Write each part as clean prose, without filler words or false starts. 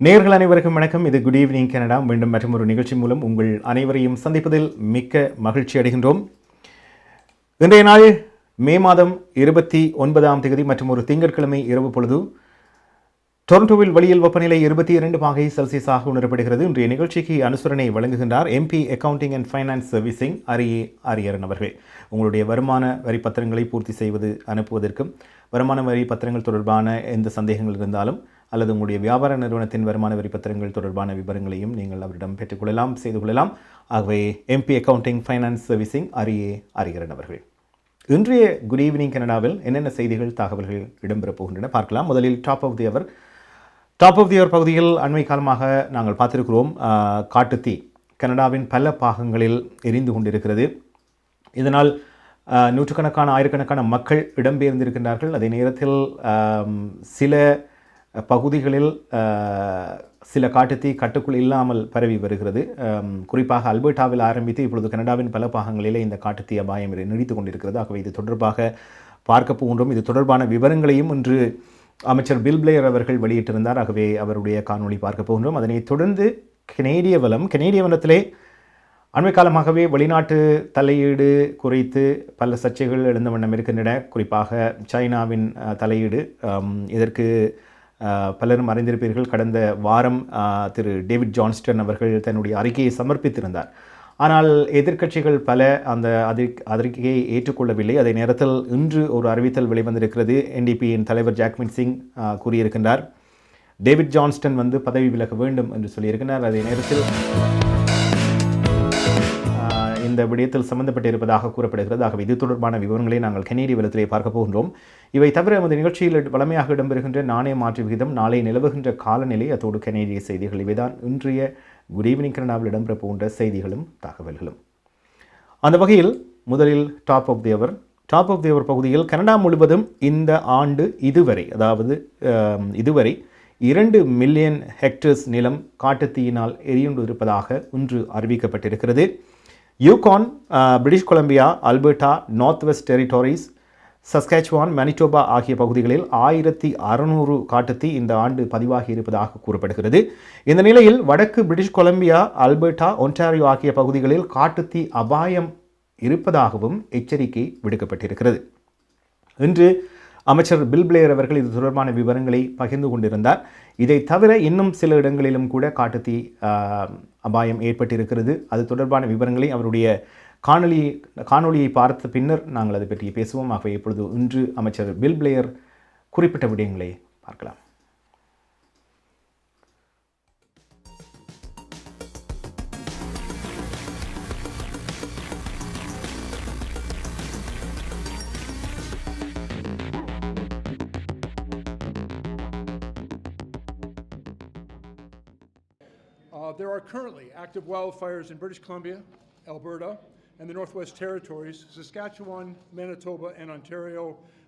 நேயர்கள் அனைவருக்கும் வணக்கம். இது குட் ஈவினிங் கனடா. மீண்டும் மற்றும் ஒரு நிகழ்ச்சி மூலம் உங்கள் அனைவரையும் சந்திப்பதில் மிக்க மகிழ்ச்சி அடைகின்றோம். இன்றைய நாள் மே மாதம் 29ஆம் தேதி மற்றும் ஒரு திங்கட்கிழமை இரவு பொழுது டொரண்டோவில் வெளியில் வெப்பநிலை 22 பாகை செல்சியஸாக உணரப்படுகிறது. இன்றைய நிகழ்ச்சிக்கு அனுசரணை வழங்குகின்றார் MP accounting and finance servicing Hariharan அவர்கள். உங்களுடைய வருமான வரி பத்திரங்களை பூர்த்தி செய்வது அனுப்புவதற்கும் வருமான வரி பத்திரங்கள் தொடர்பான எந்த சந்தேகங்கள் இருந்தாலும் அல்லது உங்களுடைய வியாபார நிறுவனத்தின் வருமான வரி பத்திரங்கள் தொடர்பான விவரங்களையும் நீங்கள் அவரிடம் பெற்றுக்கொள்ளலாம், செய்து கொள்ளலாம். ஆகவே MP accounting finance servicing Hariharan அவர்கள். இன்றைய குட் ஈவினிங் கனடாவில் என்னென்ன செய்திகள் தகவல்கள் இடம்பெறப் போகின்றன பார்க்கலாம். முதலில் டாப் ஆஃப் தி அவர் பகுதியில் அண்மை காலமாக நாங்கள் பார்த்திருக்கிறோம். காட்டுத்தீ கனடாவின் பல பாகங்களில் எரிந்து கொண்டிருக்கிறது. இதனால் நூற்றுக்கணக்கான ஆயிரக்கணக்கான மக்கள் இடம்பெயர்ந்திருக்கின்றார்கள். அதே நேரத்தில் சில பகுதிகளில் சில காட்டுத்தீ கட்டுக்குள் இல்லாமல் பரவி வருகிறது. குறிப்பாக அல்பர்டாவில் ஆரம்பித்து இப்பொழுது கனடாவின் பல பாகங்களிலே இந்த காட்டுத்தீ அபாயம் நீடித்து கொண்டிருக்கிறது. ஆகவே இது தொடர்பாக பார்க்க போகின்றோம். இது தொடர்பான விவரங்களையும் இன்று அமைச்சர் பில் பிளேயர் அவர்கள் வெளியிட்டிருந்தார். ஆகவே அவருடைய காணொளி பார்க்க போகின்றோம். அதனைத் தொடர்ந்து கனேடிய வனத்திலே அண்மை காலமாகவே வெளிநாட்டு தலையீடு குறித்து பல சர்ச்சைகள் எழுந்த வண்ணம் இருக்கின்றன. குறிப்பாக சைனாவின் தலையீடு. இதற்கு பலரும் அறிந்திருப்பீர்கள். கடந்த வாரம் திரு டேவிட் ஜான்ஸ்டன் அவர்கள் தன்னுடைய அறிக்கையை சமர்ப்பித்திருந்தார். ஆனால் எதிர்க்கட்சிகள் பல அந்த அறிக்கையை ஏற்றுக்கொள்ளவில்லை. அதே நேரத்தில் இன்று ஒரு அறிவித்தல் வெளிவந்திருக்கிறது. NDPயின் தலைவர் ஜாக்மீட் சிங் கூறியிருக்கின்றார், டேவிட் ஜான்ஸ்டன் பதவி விலக வேண்டும் என்று சொல்லியிருக்கிறார். அதே நேரத்தில் இந்த விடயத்தில் சம்பந்தப்பட்டிருப்பதாக கூறப்படுகிறது. ஆகவே இது தொடர்பான விவரங்களை நாங்கள் கனேடிய வலத்திலே பார்க்க போகின்றோம். இவை தவிர நமது நிகழ்ச்சியில் வழமையாக இடம்பெறுகின்ற நாணய மாற்று விகிதம், நாளை நிலவுகின்ற காலநிலை, அதோடு கனேடிய செய்திகள், இவைதான் இன்றைய குட் ஈவினிங் கனடாவில் இடம்பெற போகின்ற செய்திகளும் தகவல்களும். அந்த வகையில் முதலில் டாப் ஆஃப் தி அவர் பகுதியில் கனடா முழுவதும் இந்த ஆண்டு இதுவரை 2 மில்லியன் ஹெக்டேர்ஸ் நிலம் காட்டுத்தீயினால் எரியுண்டு இருப்பதாக இன்று அறிவிக்கப்பட்டிருக்கிறது. Yukon, British Columbia, Alberta, North West Territories, Saskatchewan, Manitoba ஆகிய பகுதிகளில் 1600 காட்டுத்தீ இந்த ஆண்டு பதிவாகி இருப்பதாக கூறப்படுகிறது. இந்த நிலையில் வடக்கு பிரிட்டிஷ் கொலம்பியா, அல்பர்டா, ஒன்டாரியோ ஆகிய பகுதிகளில் காட்டுத்தீ அபாயம் இருப்பதாகவும் எச்சரிக்கை விடுக்கப்பட்டிருக்கிறது. இன்று அமைச்சர் பில் பிளேயர் அவர்கள் இது தொடர்பான விவரங்களை பகிர்ந்து கொண்டிருந்தார். இதை தவிர இன்னும் சில இடங்களிலும் கூட காட்டுத்தீ அபாயம் ஏற்பட்டிருக்கிறது. அது தொடர்பான விவரங்களை அவருடைய காணொளியை பார்த்த பின்னர் நாங்கள் அதை பற்றி பேசுவோம். ஆகவே இப்பொழுது இன்று அமைச்சர் பில் பிளேயர் குறிப்பிட்ட விடயங்களை பார்க்கலாம். There are currently active wildfires in British Columbia, Alberta, and the Northwest Territories, Saskatchewan, Manitoba, and Ontario,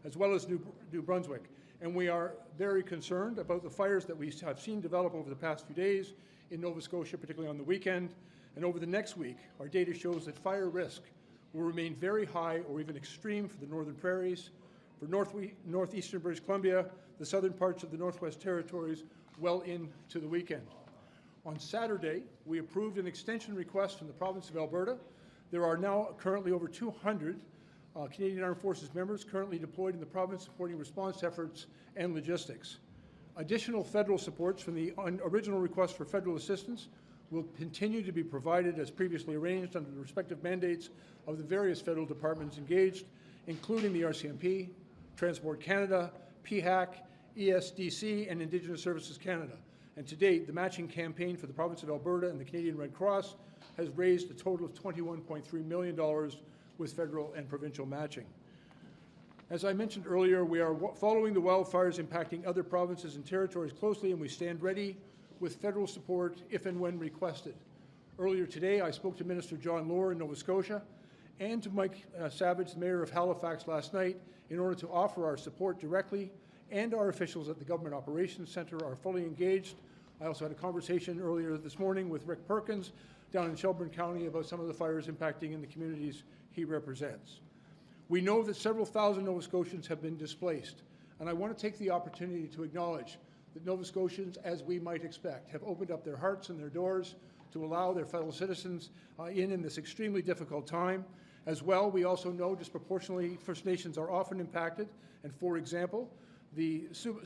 as well as New Brunswick. And we are very concerned about the fires that we have seen develop over the past few days in Nova Scotia, particularly on the weekend. And over the next week, our data shows that fire risk will remain very high or even extreme for the Northern Prairies, for northeastern British Columbia, the southern parts of the Northwest Territories, well into the weekend. On Saturday, we approved an extension request from the province of Alberta. There are now currently over 200 Canadian Armed Forces members currently deployed in the province supporting response efforts and logistics. Additional federal supports from the original request for federal assistance will continue to be provided as previously arranged under the respective mandates of the various federal departments engaged, including the RCMP, Transport Canada, PHAC, ESDC, and Indigenous Services Canada. And to date, the matching campaign for the province of Alberta and the Canadian Red Cross has raised a total of $21.3 million with federal and provincial matching. As I mentioned earlier, we are following the wildfires impacting other provinces and territories closely, and we stand ready with federal support if and when requested. Earlier today, I spoke to Minister John Lohr in Nova Scotia and to Mike Savage, the Mayor of Halifax, last night in order to offer our support directly, and our officials at the Government Operations Centre are fully engaged. I also had a conversation earlier this morning with Rick Perkins down in Shelburne County about some of the fires impacting in the communities he represents. We know that several thousand Nova Scotians have been displaced, and I want to take the opportunity to acknowledge that Nova Scotians, as we might expect, have opened up their hearts and their doors to allow their fellow citizens in this extremely difficult time. As well, we also know disproportionately First Nations are often impacted. And for example, the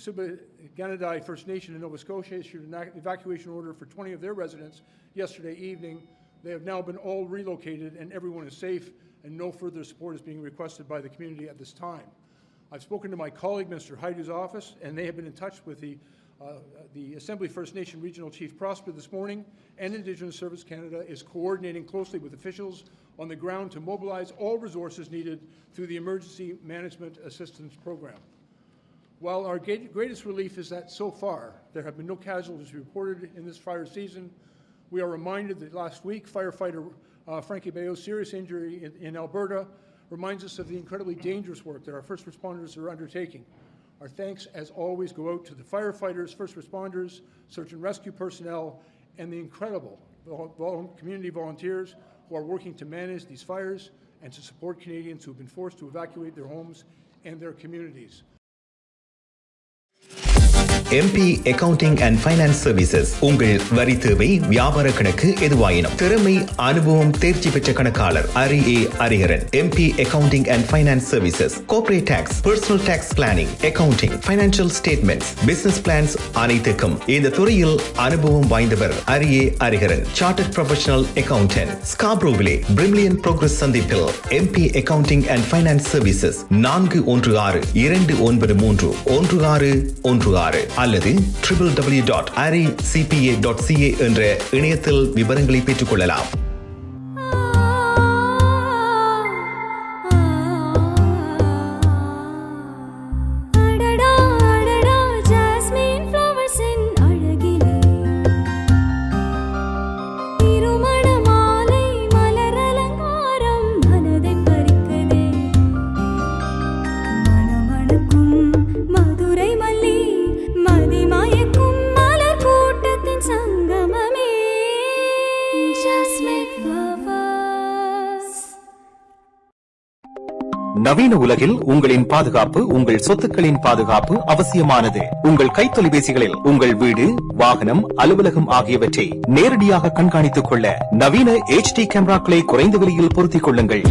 Subaganadai First Nation in Nova Scotia issued an evacuation order for 20 of their residents yesterday evening. They have now been all relocated and everyone is safe and no further support is being requested by the community at this time. I've spoken to my colleague, Mr. Haidu's office, and they have been in touch with the Assembly First Nation Regional Chief Prosper this morning, and Indigenous Service Canada is coordinating closely with officials on the ground to mobilize all resources needed through the Emergency Management Assistance Program. While our greatest relief is that so far there have been no casualties reported in this fire season, we are reminded that last week firefighter Frankie Bayo's serious injury in Alberta reminds us of the incredibly dangerous work that our first responders are undertaking. Our thanks, as always, go out to the firefighters, first responders, search and rescue personnel, and the incredible community volunteers who are working to manage these fires and to support Canadians who have been forced to evacuate their homes and their communities. MP Accounting and Finance Services உங்கள் வரி தேவை வியாபார கணக்கு எதுவாயினும் திறமை அனுபவம் தேர்ச்சி பெற்ற கணக்காளர் Ariaran MP Accounting and Finance Services Corporate Tax Personal Tax Planning Accounting Financial Statements Business Plans அனைத்துக்கும் இந்த துறையில் அனுபவம் வாய்ந்தவர் Ariaran Chartered Professional Accountant Scarboroughவிலே Brimley Progress சந்திப்பில் MP Accounting and Finance Services 416-293-1616 அல்லது www.aricpa.ca என்ற இணையத்தில் விவரங்களை பெற்றுக் கொள்ளலாம். நவீன உலகில் உங்களின் பாதுகாப்பு உங்கள் சொத்துக்களின் பாதுகாப்பு அவசியமானது. உங்கள் கைத்தொலைபேசிகளில் உங்கள் வீடு, வாகனம், அலுவலகம் ஆகியவற்றை நேரடியாக கண்காணித்துக் கொள்ள நவீன HD கேமராக்களை குறைந்த விலையில் பொருத்திக் கொள்ளுங்கள்.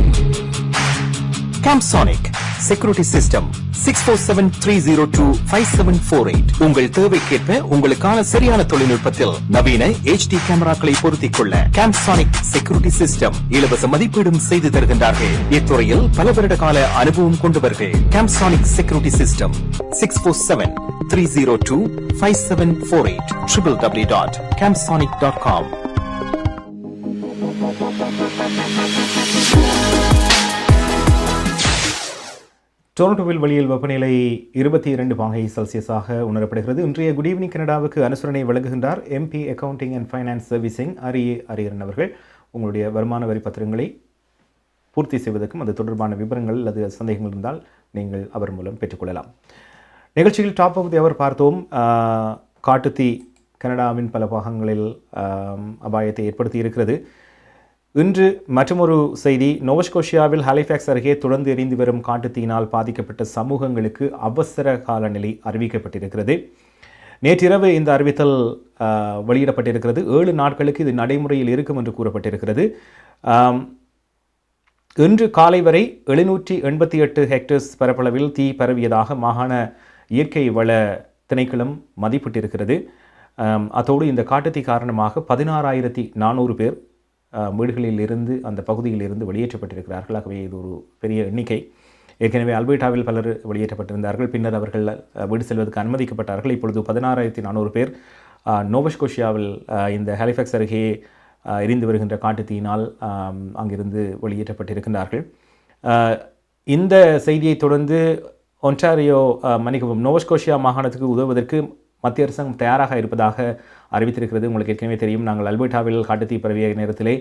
கேம்சானிக் செக்யூரிட்டி சிஸ்டம் 6473025748 உங்கள் தேவைக்கேற்ப உங்களுக்கான சரியான தொழில்நுட்பத்தில் நவீன HD கேமராக்களை பொருத்திக் கொள்ள கேம்சானிக் செக்யூரிட்டி சிஸ்டம் இலவச மதிப்பீடும் செய்து தருகின்றார்கள். இத்துறையில் பல வருட கால அனுபவம் கொண்டவர்கள். Camsonic security system 6473025748 www.camsonic.com. டொரண்டோவில் வெளியில் வெப்பநிலை 22 பாகை செல்சியஸாக உணரப்படுகிறது. இன்றைய குட் ஈவினிங் கனடாவுக்கு அனுசரணை வழங்குகின்றார் MP accounting and finance servicing Ariaran அவர்கள். உங்களுடைய வருமான வரி பத்திரங்களை பூர்த்தி செய்வதற்கும் அது தொடர்பான விவரங்கள் அல்லது சந்தேகங்கள் இருந்தால் நீங்கள் அவர் மூலம் பெற்றுக்கொள்ளலாம். நிகழ்ச்சியில் டாப் ஆஃப் தி அவர் பார்த்தோம். காட்டுத்தீ கனடாவின் பல பாகங்களில் அபாயத்தை ஏற்படுத்தி இருக்கிறது. இன்று மற்றொரு செய்தி, நோவஸ்கோஷியாவில் ஹாலிஃபேக்ஸ் அருகே தொடர்ந்து எரிந்து வரும் காட்டுத்தீயினால் பாதிக்கப்பட்ட சமூகங்களுக்கு அவசர கால நிலை அறிவிக்கப்பட்டிருக்கிறது. நேற்றிரவு இந்த அறிவித்தல் வெளியிடப்பட்டிருக்கிறது. 7 நாட்களுக்கு இது நடைமுறையில் இருக்கும் என்று கூறப்பட்டிருக்கிறது. இன்று காலை வரை 788 ஹெக்டேர்ஸ் பரப்பளவில் தீ பரவியதாக மாகாண இயற்கை வள திணைக்களம் மதிப்பிட்டிருக்கிறது. அதோடு இந்த காட்டுத்தீ காரணமாக 16,400 பேர் வீடுகளில் இருந்து அந்த பகுதியில் இருந்து வெளியேற்றப்பட்டிருக்கிறார்கள். ஆகவே இது ஒரு பெரிய எண்ணிக்கை. ஏற்கனவே அல்பர்டாவில் பலர் வெளியேற்றப்பட்டிருந்தார்கள். பின்னர் அவர்கள் வீடு செல்வதற்கு அனுமதிக்கப்பட்டார்கள். இப்பொழுது 16,400 பேர் நோவஸ்கோஷியாவில் இந்த ஹாலிஃபேக்ஸ் அருகே எரிந்து வருகின்ற காட்டுத்தீயினால் அங்கிருந்து வெளியேற்றப்பட்டிருக்கிறார்கள். இந்த செய்தியை தொடர்ந்து நோவஸ்கோஷியா மாகாணத்துக்கு உதவுவதற்கு மத்திய அரசாங்கம் தயாராக இருப்பதாக அறிவித்திருக்கிறது. உங்களுக்கு ஏற்கனவே தெரியும், நாங்கள் அல்பர்டாவில் காட்டுத்தீ பரவிய நேரத்திலே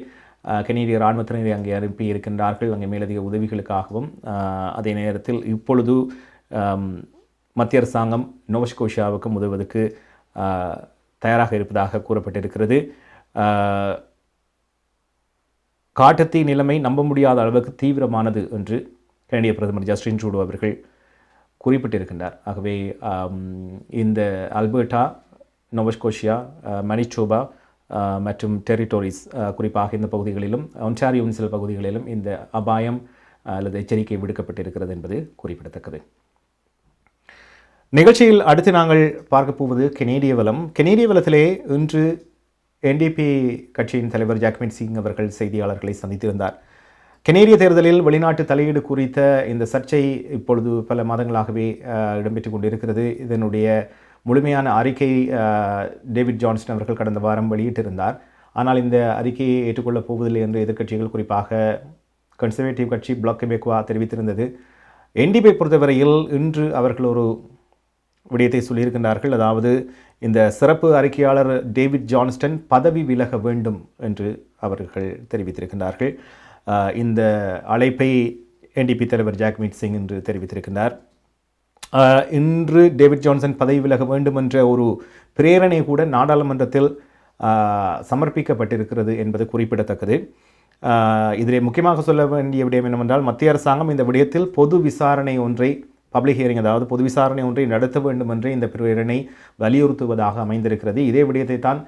கனேடிய இராணுவத்தினரை அங்கே அனுப்பி இருக்கின்றார்கள், அங்கே மேலதிக உதவிகளுக்காகவும். அதே நேரத்தில் இப்பொழுது மத்திய அரசாங்கம் நோவஸ்கோஷியாவுக்கும் உதவுவதற்கு தயாராக இருப்பதாக கூறப்பட்டிருக்கிறது. காட்டுத்தீ நிலைமை நம்ப முடியாத அளவுக்கு தீவிரமானது என்று கனடிய பிரதமர் ஜஸ்டின் ட்ரூடோ அவர்கள் குறிப்பிட்டிருக்கின்றார். ஆகவே இந்த அல்பர்டா, நோவஸ்கோஷியா, மனிச்சோபா மற்றும் டெரிட்டோரிஸ் குறிப்பாக இந்த பகுதிகளிலும் ஒன்டாரியோவின் சில பகுதிகளிலும் இந்த அபாயம் அல்லது எச்சரிக்கை விடுக்கப்பட்டிருக்கிறது என்பது குறிப்பிடத்தக்கது. நிகழ்ச்சியில் அடுத்து நாங்கள் பார்க்க போவது கெனேடிய வலம். கெனேடிய வலத்திலே இன்று என்டிபி கட்சியின் தலைவர் ஜாக்மீட் சிங் அவர்கள் செய்தியாளர்களை சந்தித்திருந்தார். கெனேடிய தேர்தலில் வெளிநாட்டு தலையீடு குறித்த இந்த சர்ச்சை இப்பொழுது பல மாதங்களாகவே இடம்பெற்றுக் கொண்டிருக்கிறது. இதனுடைய முழுமையான அறிக்கை டேவிட் ஜான்ஸ்டன் அவர்கள் கடந்த வாரம் வெளியிட்டிருந்தார். ஆனால் இந்த அறிக்கையை ஏற்றுக்கொள்ளப் போவதில்லை என்று எதிர்க்கட்சிகள் குறிப்பாக கன்சர்வேட்டிவ் கட்சி பிளாக் கெபெக்வா தெரிவித்திருந்தது. என்டிபி பொறுத்தவரையில் இன்று அவர்கள் ஒரு விடயத்தை சொல்லியிருக்கின்றார்கள். அதாவது இந்த சிறப்பு அறிக்கையாளர் டேவிட் ஜான்ஸ்டன் பதவி விலக வேண்டும் என்று அவர்கள் தெரிவித்திருக்கின்றார்கள். இந்த அழைப்பை என்டிபி தலைவர் ஜாக்மீட் சிங் என்று தெரிவித்திருக்கின்றார். இன்று டேவிட் ஜான்சன் பதவி விலக வேண்டும் என்ற ஒரு பிரேரணை கூட நாடாளுமன்றத்தில் சமர்ப்பிக்கப்பட்டிருக்கிறது என்பது குறிப்பிடத்தக்கது. இதிலே முக்கியமாக சொல்ல வேண்டிய விடயம் என்னவென்றால், மத்திய அரசாங்கம் இந்த விடயத்தில் பொது விசாரணை ஒன்றை, பப்ளிக் ஹியரிங் அதாவது பொது விசாரணை ஒன்றை நடத்த வேண்டும் என்று இந்த பிரேரணை வலியுறுத்துவதாக அமைந்திருக்கிறது. இதே விடயத்தை தான்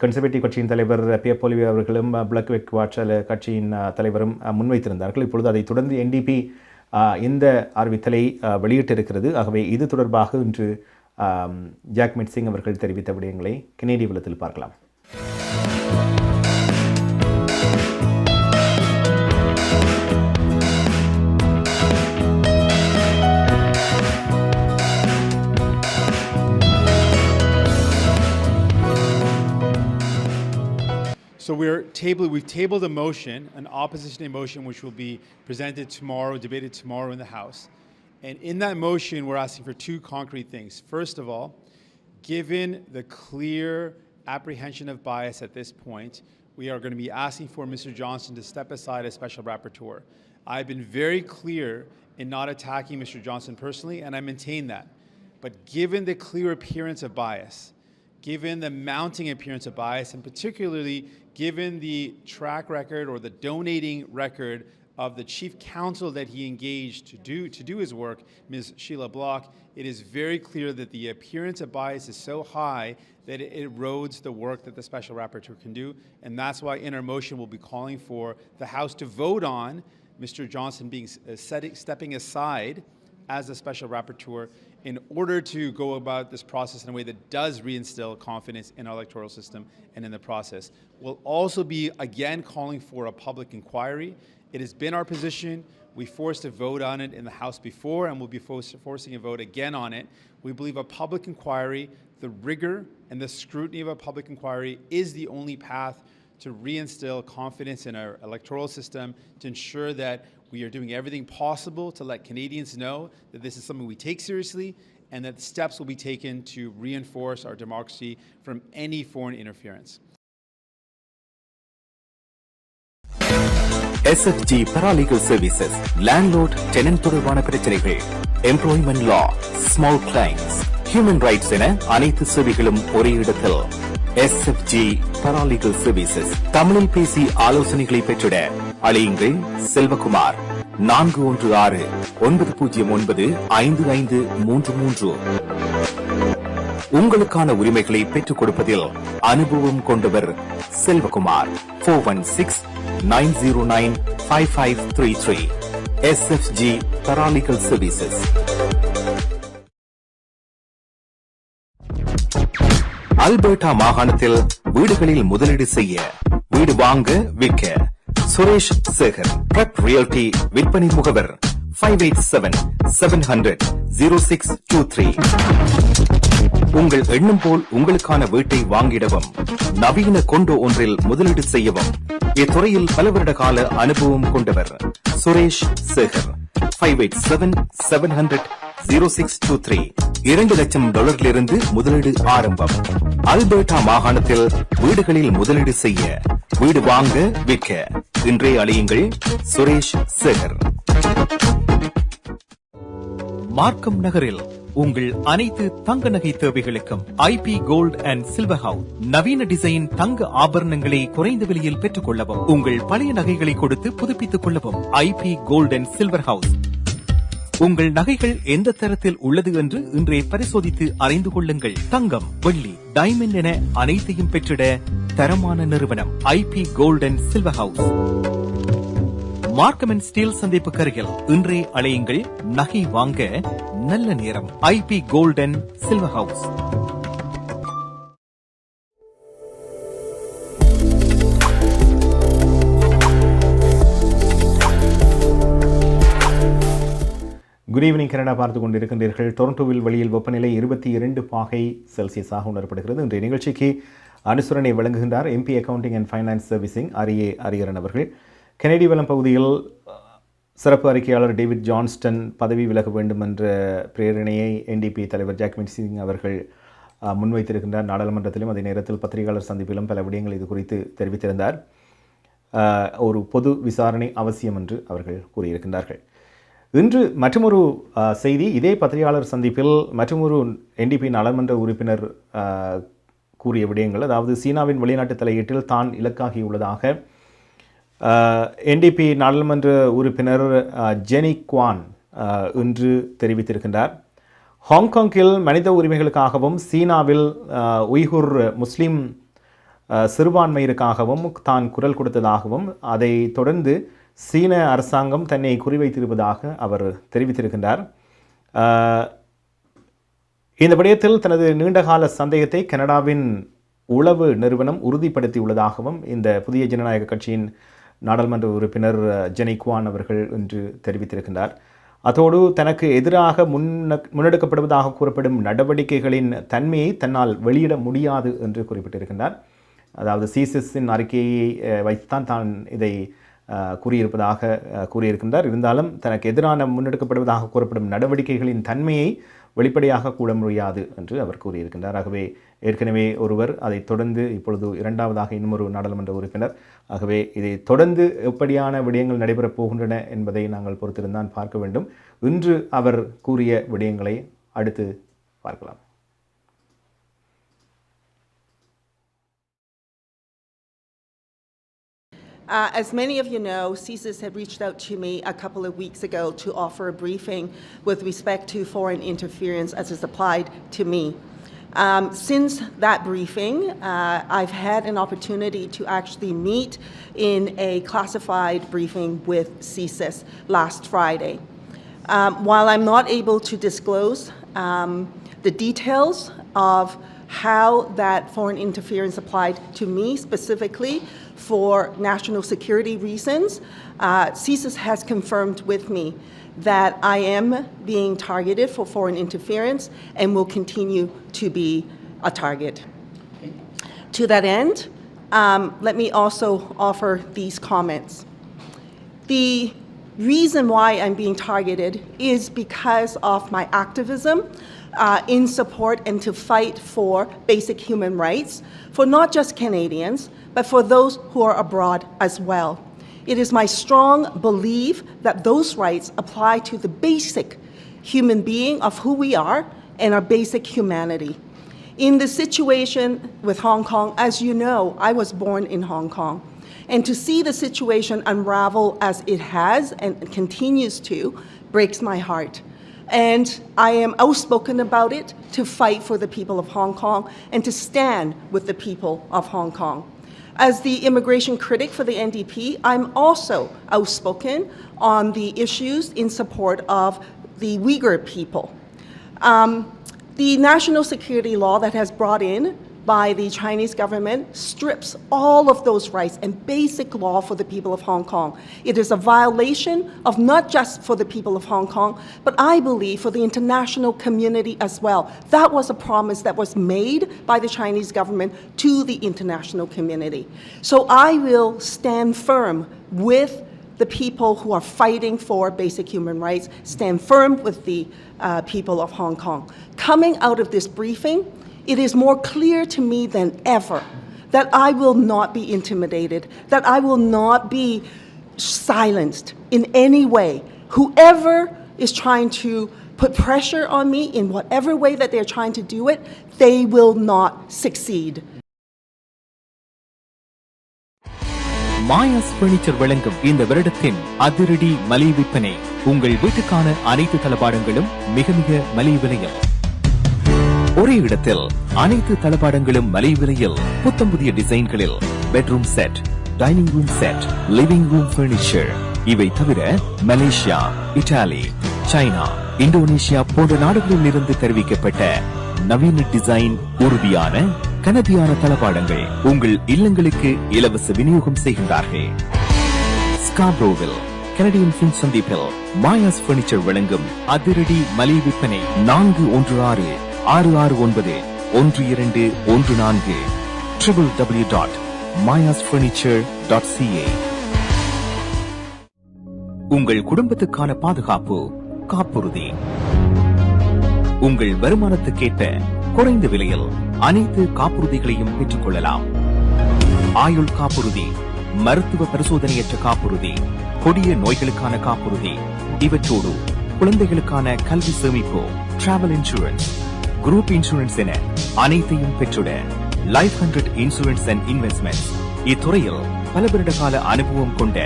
கன்சர்வேட்டிவ் கட்சியின் தலைவர் பியப்பொலிவே அவர்களும் பிளாக் கெபெக்வா கட்சியின் தலைவரும் முன்வைத்திருந்தார்கள். இப்பொழுது அதைத் தொடர்ந்து என்டிபி இந்த அறிவித்தலை வெளியிட்டிருக்கிறது. ஆகவே இது தொடர்பாக இன்று ஜாக்மீட் சிங் அவர்கள் தெரிவித்த விடயங்களை கெனேடிய வலத்தில் பார்க்கலாம். So we've tabled a motion, an opposition motion, which will be presented tomorrow, debated tomorrow in the House. And in that motion, we're asking for two concrete things. First of all, given the clear apprehension of bias at this point, we are going to be asking for Mr. Johnston to step aside as Special Rapporteur. I've been very clear in not attacking Mr. Johnston personally, and I maintain that. But given the clear appearance of bias, given the mounting appearance of bias, and particularly given the track record or the donating record of the chief counsel that he engaged to do his work, Ms. Sheila Block, it is very clear that the appearance of bias is so high that it erodes the work that the Special Rapporteur can do. And that's why in our motion we'll be calling for the House to vote on Mr. Johnston stepping aside as a Special Rapporteur in order to go about this process in a way that does reinstill confidence in our electoral system and in the process. We'll also be again calling for a public inquiry. It has been our position. We forced a vote on it in the House before, and we'll be forcing a vote again on it. We believe a public inquiry, the rigor and the scrutiny of a public inquiry is the only path to reinstill confidence in our electoral system, to ensure that we are doing everything possible to let Canadians know that this is something we take seriously and that steps will be taken to reinforce our democracy from any foreign interference. SFG Paralegal Services, Landlord Tenant தொடர்பான பிரச்சனைகள், Employment Law, Small Claims, Human Rights என அனைத்து சேவைகளும் ஒரே இடத்தில். SFG Paralegal Services. தமிழில் பேசி ஆலோசனைகளை பெற்றிட அழையுங்கள் செல்வகுமார் 416-909-5533. உங்களுக்கான உரிமைகளை பெற்றுக் கொடுப்பதில் அனுபவம் கொண்டவர் Selvakumar. 416-909-5533. SFG Paralegal Services. Alberta மாகாணத்தில் வீடுகளில் முதலீடு செய்ய, வீடு வாங்க, விற்க சுரேஷ் சேகர் ட்ரக் ரியல்டி விற்பனை முகவர் 587-700-0623. உங்கள் எண்ணம் போல் உங்களுக்கான வீட்டை வாங்கிடவும், நவீன கொண்டோ ஒன்றில் முதலீடு செய்யவும் இத்துறையில் பல வருட கால அனுபவம் கொண்டவர் சுரேஷ் சேகர். 587-700-0623. $2 லட்சம் முதலீடு ஆரம்பம். அல்பர்டா மாகாணத்தில் வீடுகளில் முதலீடு செய்ய, வீடு வாங்க, விற்க இன்றே அழையுங்கள் சுரேஷ் சேகர். மார்க்கம் நகரில் உங்கள் அனைத்து தங்க நகை தேவைகளுக்கும் IP gold and silver house. நவீன டிசைன் தங்க ஆபரணங்களை குறைந்த விலையில் பெற்றுக் கொள்ளவும், உங்கள் பழைய நகைகளை கொடுத்து புதுப்பித்துக் கொள்ளவும் IP gold and silver house. உங்கள் நகைகள் எந்த தரத்தில் உள்ளது என்று இன்றே பரிசோதித்து அறிந்து கொள்ளுங்கள். தங்கம், வெள்ளி, டைமண்ட் என அனைத்தையும் பெற்றிட தரமான நிறுவனம் IP gold and silver house. Markham and Steeles சந்திப்பு கருகில் இன்றே அழையுங்கள். நகை வாங்க நல்ல நேரம். IP gold and silver house. Good evening Canada பார்த்து கொண்டிருக்கின்றீர்கள். டொரண்டோவில் வெளியில் வெப்பநிலை 22 பாகை செல்சியஸாக உணரப்படுகிறது. இன்றைய நிகழ்ச்சிக்கு அனுசரணை வழங்குகின்றார் MP accounting and finance servicing Hariharan அவர்கள். கெனடி வலம் பகுதியில் சிறப்பு அறிக்கையாளர் டேவிட் ஜான்ஸ்டன் பதவி விலக வேண்டும் என்ற பிரேரணையை NDP தலைவர் ஜாக்மீட் சிங் அவர்கள் முன்வைத்திருக்கின்றார். நாடாளுமன்றத்திலும் அதே நேரத்தில் பத்திரிகையாளர் சந்திப்பிலும் பல விடயங்கள் இது குறித்து தெரிவித்திருந்தார். ஒரு பொது விசாரணை அவசியம் என்று அவர்கள் கூறியிருக்கின்றார்கள். இன்று மற்றொரு செய்தி, இதே பத்திரிகையாளர் சந்திப்பில் மற்றொரு NDP நாடாளுமன்ற உறுப்பினர் கூறிய விடயங்கள், அதாவது சீனாவின் வெளிநாட்டு தலையீட்டில் தான் இலக்காகியுள்ளதாக NDP நாடாளுமன்ற உறுப்பினர் ஜெனி குவான் இன்று தெரிவித்திருக்கின்றார். ஹாங்காங்கில் மனித உரிமைகளுக்காகவும் சீனாவில் உய்குர் முஸ்லீம் சிறுபான்மையினருக்காகவும் தான் குரல் கொடுத்ததாகவும் அதை தொடர்ந்து சீன அரசாங்கம் தன்னை குறிவைத்திருப்பதாக அவர் தெரிவித்திருக்கின்றார். இந்த விடயத்தில் தனது நீண்டகால சந்தேகத்தை கனடாவின் உளவு நிறுவனம் உறுதிப்படுத்தியுள்ளதாகவும் இந்த புதிய ஜனநாயக கட்சியின் நாடாளுமன்ற உறுப்பினர் ஜெனி குவான் அவர்கள் இன்று தெரிவித்திருக்கின்றார். அதோடு தனக்கு எதிராக முன்னெடுக்கப்படுவதாக கூறப்படும் நடவடிக்கைகளின் தன்மையை தன்னால் வெளியிட முடியாது என்று குறிப்பிட்டிருக்கின்றார். அதாவது சிசிஎஸின் அறிக்கையை வைத்துத்தான் தான் இதை கூறியிருக்கின்றார். இருந்தாலும் தனக்கு எதிரான முன்னெடுக்கப்படுவதாக கூறப்படும் நடவடிக்கைகளின் தன்மையை வெளிப்படையாக கூற முடியாது என்று அவர் கூறியிருக்கின்றார். ஆகவே ஏற்கனவே ஒருவர், அதை தொடர்ந்து இப்பொழுது இரண்டாவதாக இன்னொரு நாடாளுமன்ற உறுப்பினர். ஆகவே இதை தொடர்ந்து எப்படியான விடயங்கள் நடைபெறப் போகின்றன என்பதை நாங்கள் பொறுத்திருந்தான் பார்க்க வேண்டும். இன்று அவர் கூறிய விடயங்களை அடுத்து பார்க்கலாம். As many of you know, CSIS had reached out to me a couple of weeks ago to offer a briefing with respect to foreign interference as is applied to me. Since that briefing, I've had an opportunity to actually meet in a classified briefing with CSIS last Friday. While I'm not able to disclose the details of how that foreign interference applied to me specifically for national security reasons, CSIS has confirmed with me that I am being targeted for foreign interference and will continue to be a target. To that end, let me also offer these comments. The reason why I'm being targeted is because of my activism in support and to fight for basic human rights for not just Canadians, but for those who are abroad as well. It is my strong belief that those rights apply to the basic human being of who we are and our basic humanity. In the situation with Hong Kong, as you know, I was born in Hong Kong. And to see the situation unravel as it has and continues to breaks my heart. And I am outspoken about it to fight for the people of Hong Kong and to stand with the people of Hong Kong. As the immigration critic for the NDP, I'm also outspoken on the issues in support of the Uyghur people. The national security law that has brought in by the Chinese government strips all of those rights and basic law for the people of Hong Kong. It is a violation of not just for the people of Hong Kong, but I believe for the international community as well. That was a promise that was made by the Chinese government to the international community. So I will stand firm with the people who are fighting for basic human rights, stand firm with the people of Hong Kong. Coming out of this briefing, it is more clear to me than ever that I will not be intimidated, that I will not be silenced in any way. Whoever is trying to put pressure on me in whatever way that they're trying to do it, they will not succeed. Maya's furniture வழங்கும் இந்த வருடத்தின் அதிரடி மலிவு விற்பனை உங்கள் வீட்டுக்கான அனைத்து தளபாடங்களும் மிக மிக மலிவு விலையில். ஒரே இடத்தில் அனைத்து தளபாடங்களும் மலிவு விலையில் புத்தம் புதிய டிசைன்களில் bedroom set, dining room set, living room furniture. இவை தவிர மலேசியா, இத்தாலி, சைனா, இந்தோனேஷியா போன்ற நாடுகளில் இருந்து தெரிவிக்கப்பட்ட நவீன டிசைன் உறுதியான கனதியான தளபாடங்கள் உங்கள் இல்லங்களுக்கு இலவச விநியோகம் செய்கின்றார்கள். ஸ்காப்ரோவில் கனடியன் பின் சந்திப்பில் மாயாஸ் பர்னிச்சர் வழங்கும் அதிரடி மலிவு விற்பனை 416-669-1214 www.mayasfurniture.ca. உங்கள் குடும்பத்துக்கான பாதுகாப்பு காப்புறுதி. உங்கள் வருமானத்துக்கேற்ற குறைந்த விலையில் அனைத்து காப்புறுதிகளையும் பெற்றுக் கொள்ளலாம். ஆயுள் காப்புறுதி, மருத்துவ பரிசோதனையற்ற காப்புறுதி, கொடிய நோய்களுக்கான காப்புறுதி, இவற்றோடு குழந்தைகளுக்கான கல்வி சேமிப்பு, டிராவல் இன்சூரன்ஸ், குரூப் இன்சூரன்ஸ் என அனைத்தையும் பெற்றுட லைஃப் 100 இன்சூரன்ஸ் அண்ட் இன்வெஸ்ட்மெண்ட் இத்துறையில் பல வருட கால அனுபவம் கொண்ட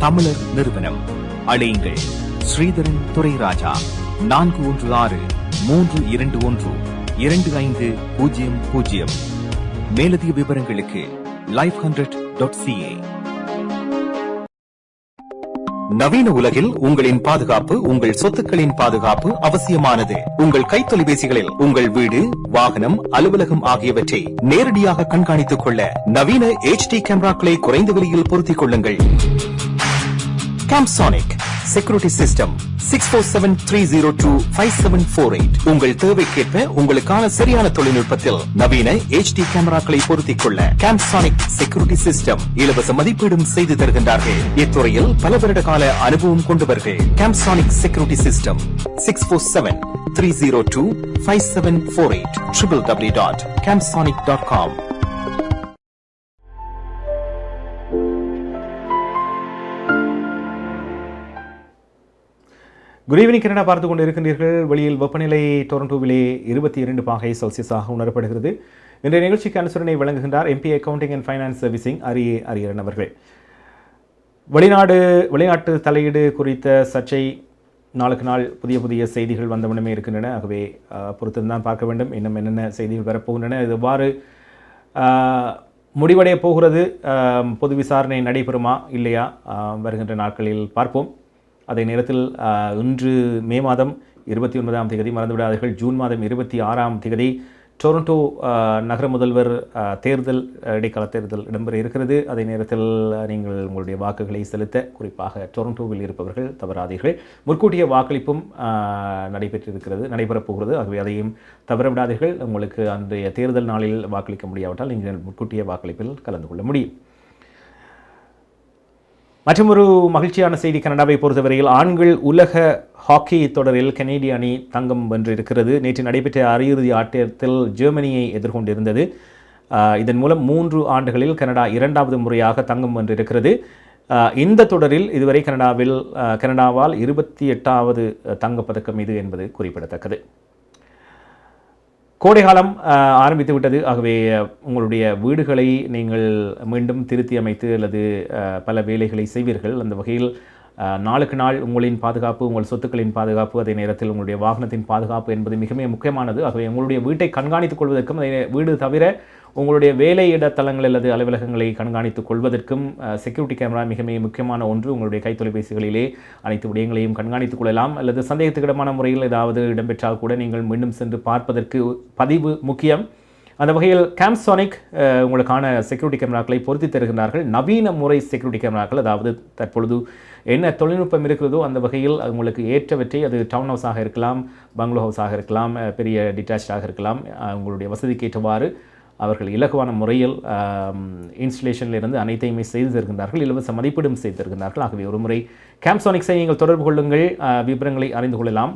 தமிழர் நிறுவனம். அழையுங்கள் ஸ்ரீதரன் துரைராஜா 416-321-2500. மேலதிக விவரங்களுக்கு life100.ca. நவீன உலகில் உங்களின் பாதுகாப்பு, உங்கள் சொத்துக்களின் பாதுகாப்பு அவசியமானது. உங்கள் கைத்தொலைபேசிகளில் உங்கள் வீடு, வாகனம், அலுவலகம் ஆகியவற்றை நேரடியாக கண்காணித்துக் கொள்ள நவீன HD கேமராக்களை குறைந்த விலையில் பொருத்திக் கொள்ளுங்கள். கேம்சானிக் செக்யூரிட்டி சிஸ்டம் 6473025748. உங்கள் தேவைக்கேற்ப உங்களுக்கான சரியான தொழில்நுட்பத்தில் நவீன HD கேமராக்களை பொருத்திக் கொள்ள கேம்சானிக் செக்யூரிட்டி சிஸ்டம் இலவச மதிப்பீடும் செய்து தருகின்றார்கள். இத்துறையில் பல வருட கால அனுபவம் கொண்டவர்கள். Camsonic security system 6473025748 www.camsonic.com. Good evening Canada பார்த்து கொண்டு இருக்கின்றீர்கள். வெளியில் வெப்பநிலை டொரண்டோவிலே 22 பாகை செல்சியஸாக உணரப்படுகிறது. இன்றைய நிகழ்ச்சிக்கு அனுசரணை வழங்குகின்றார் MP accounting and finance servicing Hariharan அவர்கள். வெளிநாட்டு தலையீடு குறித்த சர்ச்சை நாளுக்கு நாள் புதிய புதிய செய்திகள் வந்தவண்ணமே இருக்கின்றன. ஆகவே பொறுத்திருந்தான் பார்க்க வேண்டும் இன்னும் என்னென்ன செய்திகள் வரப்போகின்றன, இது எவ்வாறு முடிவடைய போகிறது, பொது விசாரணை நடைபெறுமா இல்லையா, வருகின்ற நாட்களில் பார்ப்போம். அதே நேரத்தில் இன்று மே மாதம் 29ஆம் தேதி, மறந்துவிடாதீர்கள், ஜூன் மாதம் 26ஆம் தேதி டொரண்டோ நகர முதல்வர் தேர்தல், இடைக்கால தேர்தல் இடம்பெற இருக்கிறது. அதே நேரத்தில் நீங்கள் உங்களுடைய வாக்குகளை செலுத்த குறிப்பாக டொரண்டோவில் இருப்பவர்கள் தவறாதீர்கள். முற்கூட்டிய வாக்களிப்பும் நடைபெறப் போகிறது. ஆகவே அதையும் தவறவிடாதீர்கள். உங்களுக்கு அன்றைய தேர்தல் நாளில் வாக்களிக்க முடியாவிட்டால் நீங்கள் முற்கூட்டிய வாக்களிப்பில் கலந்து கொள்ள முடியும். மற்றொரு மகிழ்ச்சியான செய்தி கனடாவை பொறுத்தவரையில் ஆண்கள் உலக ஹாக்கி தொடரில் கனேடிய அணி தங்கம் வென்றிருக்கிறது. நேற்று நடைபெற்ற அரையிறுதி ஆட்டத்தில் ஜெர்மனியை எதிர்கொண்டிருந்தது. இதன் மூலம் 3 ஆண்டுகளில் கனடா 2வது முறையாக தங்கம் வென்றிருக்கிறது. இந்த தொடரில் இதுவரை கனடாவால் 28வது தங்கப்பதக்கம் இது என்பது குறிப்பிடத்தக்கது. கோடைகாலம் ஆரம்பித்து விட்டது. ஆகவே உங்களுடைய வீடுகளை நீங்கள் மீண்டும் திருத்தி அமைத்து அல்லது பல வேலைகளை செய்வீர்கள். அந்த வகையில் நாளுக்கு நாள் உங்களின் பாதுகாப்பு, உங்கள் சொத்துக்களின் பாதுகாப்பு, அதே நேரத்தில் உங்களுடைய வாகனத்தின் பாதுகாப்பு என்பது மிக மிக முக்கியமானது. ஆகவே உங்களுடைய வீட்டை கண்காணித்துக் கொள்வதற்கும், வீடு தவிர உங்களுடைய வேலையிட தளங்கள் அல்லது அலுவலகங்களை கண்காணித்துக் கொள்வதற்கும் செக்யூரிட்டி கேமரா மிக மிக முக்கியமான ஒன்று. உங்களுடைய கைத்தொலைபேசிகளிலே அனைத்து விடயங்களையும் கண்காணித்துக் கொள்ளலாம். அல்லது சந்தேகத்துக்கிடமான முறையில் ஏதாவது இடம்பெற்றால் கூட நீங்கள் மீண்டும் சென்று பார்ப்பதற்கு பதிவு முக்கியம். அந்த வகையில் கேம்சானிக் உங்களுக்கான செக்யூரிட்டி கேமராக்களை பொருத்தி தருகின்றார்கள். நவீன முறை செக்யூரிட்டி கேமராக்கள், அதாவது தற்பொழுது என்ன தொழில்நுட்பம் இருக்கிறதோ அந்த வகையில் உங்களுக்கு ஏற்றவற்றை, அது டவுன் ஹவுஸாக இருக்கலாம், பங்களோ ஹவுஸாக இருக்கலாம், பெரிய டிட்டாச்சாக இருக்கலாம், உங்களுடைய வசதிக்கு ஏற்றவாறு அவர்கள் இலகுவான முறையில் இன்ஸ்டலேஷனிலிருந்து அனைத்தையுமே செய்து தருகின்றார்கள். இலவச மதிப்பீடும் செய்து தருகின்றார்கள். ஆகவே ஒரு முறை கேம்சானிக்ஸை நீங்கள் தொடர்பு கொள்ளுங்கள், விவரங்களை அறிந்து கொள்ளலாம்.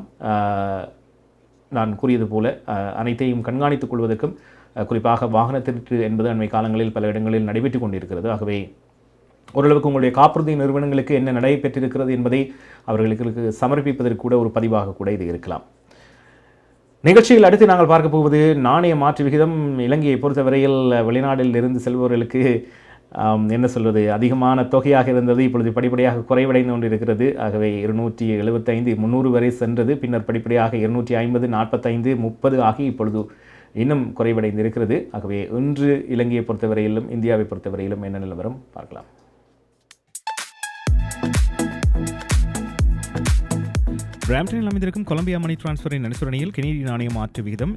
நான் கூறியது போல அனைத்தையும் கண்காணித்துக் கொள்வதற்கும், குறிப்பாக வாகன திருட்டு என்பது அண்மை காலங்களில் பல இடங்களில் நடைபெற்று கொண்டிருக்கிறது. ஆகவே ஓரளவுக்கு உங்களுடைய காப்புறுதி நிறுவனங்களுக்கு என்ன நடைபெற்றிருக்கிறது என்பதை அவர்களுக்கு சமர்ப்பிப்பதற்கு கூட ஒரு பதிவாக கூட இது இருக்கலாம். நிகழ்ச்சியில் அடுத்து நாங்கள் பார்க்க போவது நாணய மாற்று விகிதம். இலங்கையை பொறுத்தவரையில் வெளிநாட்டில் இருந்து செல்பவர்களுக்கு என்ன சொல்வது, அதிகமான தொகையாக இருந்தது. இப்பொழுது படிப்படியாக குறைவடைந்து கொண்டிருக்கிறது. ஆகவே 275 300 வரை சென்றது. பின்னர் படிப்படியாக 250 45 30 ஆகி இப்பொழுது இன்னும் குறைவடைந்து இருக்கிறது. ஆகவே இன்று இலங்கையை பொறுத்தவரையிலும் இந்தியாவை பொறுத்தவரையிலும் என்ன நிலவரம் பார்க்கலாம். பிராம்டனில் அமைந்திருக்கும் கொலம்பியா மணி டிரான்ஸ்ஃபரின் அனுசரணையில் கெனடிய நாணய மாற்று விகிதம்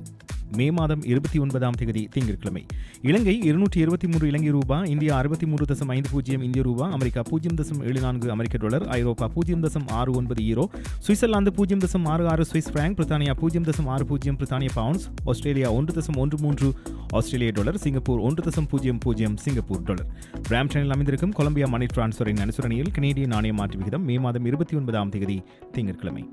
மே மாதம் 29ஆம் தேதி திங்கட்கிழமை இலங்கை 223 இலங்கை ரூபா, இந்தியா 63.50 இந்திய ரூபா, அமெரிக்கா 0.74 அமெரிக்க டாலர், ஐரோப்பா 0.69 யூரோ, சுவிட்சர்லாந்து 0.66 சுவிஸ் பிராங்க், பிரித்தானியா 0.60 பிரித்தானிய பவுண்ட்ஸ், ஆஸ்திரேலியா 1.13 ஆஸ்திரேலிய டாலர், சிங்கப்பூர் 1.00 சிங்கப்பூர் டாலர். பிராம்டனில் அமைந்திருக்கும் கொலம்பியா மணி டிரான்ஸ்ஃபரின் அனுசரணையில் கெனடிய நாணய மாற்று விகிதம் மே மாதம் 29ஆம் தேதி திங்கட்கிழமை.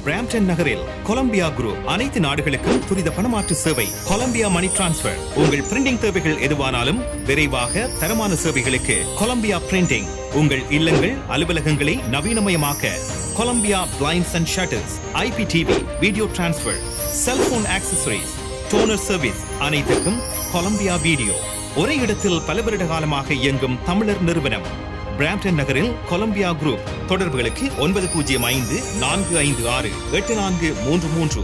பிராம்டன் நகரில் கொலம்பியா குரூப் அனைத்து நாடுகளுக்கும் துரித பணமாற்று சேவை. Columbia money transfer. உங்கள் பிரிண்டிங் தேவைகள் எதுவானாலும் விரைவாக தரமான சேவைகளுக்கு கொலம்பியா பிரிண்டிங். உங்கள் இல்லங்கள் அலுவலகங்களை நவீனமயமாக்க Columbia blinds and shutters, IPTV, video transfer, cellphone accessories, toner service அனைத்துக்கும் கொலம்பியா வீடியோ. ஒரே இடத்தில் பல வருட காலமாக இயங்கும் தமிழர் நிறுவனம் பிராம்டன் நகரில் கொலம்பியா குரூப். தொடர்புகளுக்கு 905 456 8433.